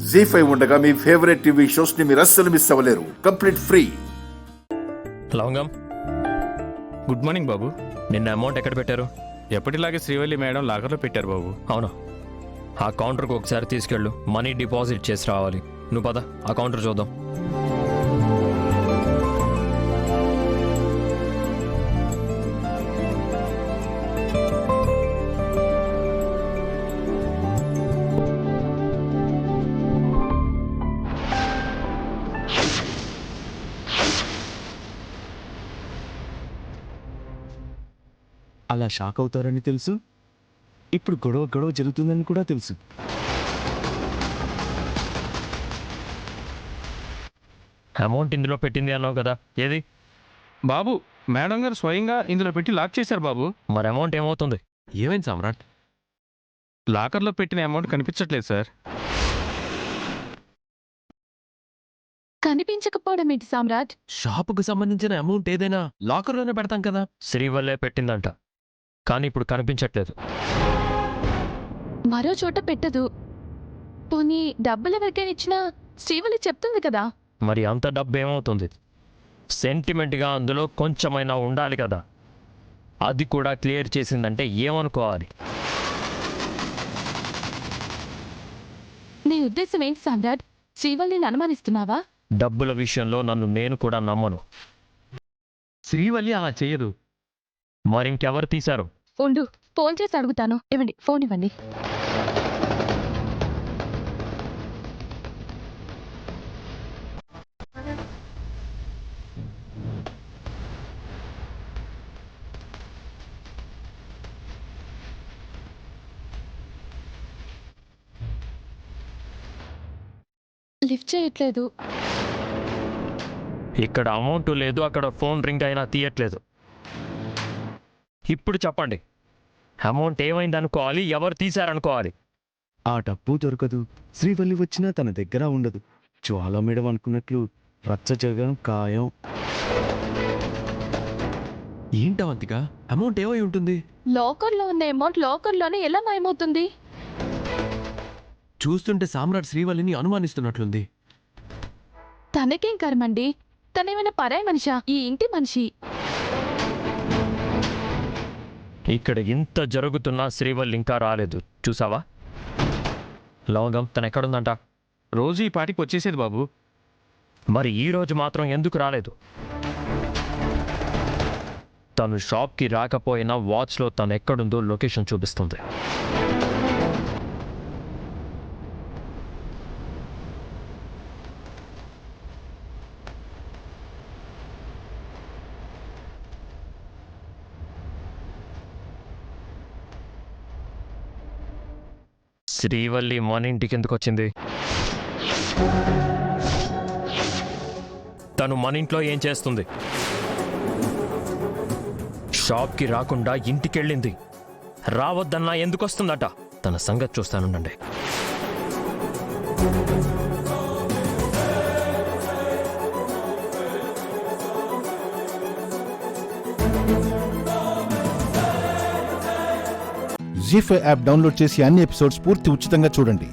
జీ5 ఉండగా మీ favourite TV shows ని మీరు అస్సలు మిస్ అవ్వలేరు. Complete free. లవంగం, గుడ్ మార్నింగ్ బాబు. నిన్న అమౌంట్ ఎక్కడ పెట్టారు? ఎప్పటిలాగే శ్రీవల్లి మేడం లాకర్లో పెట్టారు బాబు. అవునా? ఆ కౌంటర్కి ఒకసారి తీసుకెళ్ళు, మనీ డిపాజిట్ చేసి రావాలి. నువ్వు పద, ఆ కౌంటర్ చూద్దాం. అలా షాక్ అవుతారని తెలుసు, ఇప్పుడు గొడవ జరుగుతుందని కూడా తెలుసు. అమౌంట్ ఇందులో పెట్టింది అన్నావు కదా, ఏది? బాబు, మేడం గారు స్వయంగా ఇందులో పెట్టి లాక్ చేశారు బాబు. మరి అమౌంట్ ఏమవుతుంది? ఏమైంది సామ్రాట్? లాకర్లో పెట్టిన అమౌంట్ కనిపించట్లేదు సార్. కనిపించకపోవడం ఏంటి సామ్రాట్? షాపుకు సంబంధించిన అమౌంట్ ఏదైనా లాకర్లోనే పెడతాం కదా. శ్రీవల్లే పెట్టిందంట, కానీ ఇప్పుడు కనిపించట్లేదు. మరో చోట పెట్టదు. పోనీ డబ్బులు ఎవరికైనా ఇచ్చినా శ్రీవల్లి చెప్తుంది కదా. మరి అంత డబ్బు ఏమవుతుంది? సెంటిమెంట్గా అందులో కొంచెమైనా ఉండాలి కదా. అది కూడా క్లియర్ చేసిందంటే ఏమనుకోవాలి? నీ ఉద్దేశం ఏంటి సామ్రాట్? శ్రీవల్లిని అనుమానిస్తున్నావా? డబ్బుల విషయంలో నన్ను నేను కూడా నమ్మను. శ్రీవల్లి అలా చేయదు. మరింకెవరు తీశారు? ఉండు, ఫోన్ చేసి అడుగుతాను. ఇవ్వండి, ఫోన్ ఇవ్వండి. లిఫ్ట్ చేయట్లేదు. ఇక్కడ అమౌంట్ లేదు, అక్కడ ఫోన్ రింగ్ అయినా తీయట్లేదు. ఇప్పుడు చెప్పండి, అమౌంట్ ఏమైంది అనుకోవాలి, ఎవరు తీశారనుకోవాలి? ఆ డబ్బు దొరకదు, శ్రీవల్లి వచ్చినా తన దగ్గర ఉండదు. జ్వాల మేడం అనుకున్నట్లు రచ్చ జరగడం ఖాయం. ఏంటవంతిగా అమౌంట్ ఏమై ఉంటుంది? లాకర్లో ఉన్న అమౌంట్ లాకర్లోనే ఎలా మాయమవుతుంది? చూస్తుంటే సామ్రాట్ శ్రీవల్లిని అనుమానిస్తున్నట్లుంది. తనకేం కర్మండి, తనేమైనా పరాయి మనిషా? ఈ ఇంటి మనిషి. ఇక్కడ ఇంత జరుగుతున్నా శ్రీవల్లి ఇంకా రాలేదు, చూసావా? లవంగం, తను ఎక్కడుందంట? రోజు ఈ పాటికి వచ్చేసేది బాబు. మరి ఈ రోజు మాత్రం ఎందుకు రాలేదు? తను షాప్కి రాకపోయినా వాచ్లో తను ఎక్కడుందో లొకేషన్ చూపిస్తుంది. శ్రీవల్లి మన ఇంటికి ఎందుకు వచ్చింది? తను మన ఇంట్లో ఏం చేస్తుంది? షాప్కి రాకుండా ఇంటికెళ్ళింది. రావద్దన్నా ఎందుకు వస్తుందట? తన సంగతి చూస్తానుండండి. జీ5 యాప్ డౌన్లోడ్ చేసి అన్ని ఎపిసోడ్స్ పూర్తి ఉచితంగా చూడండి.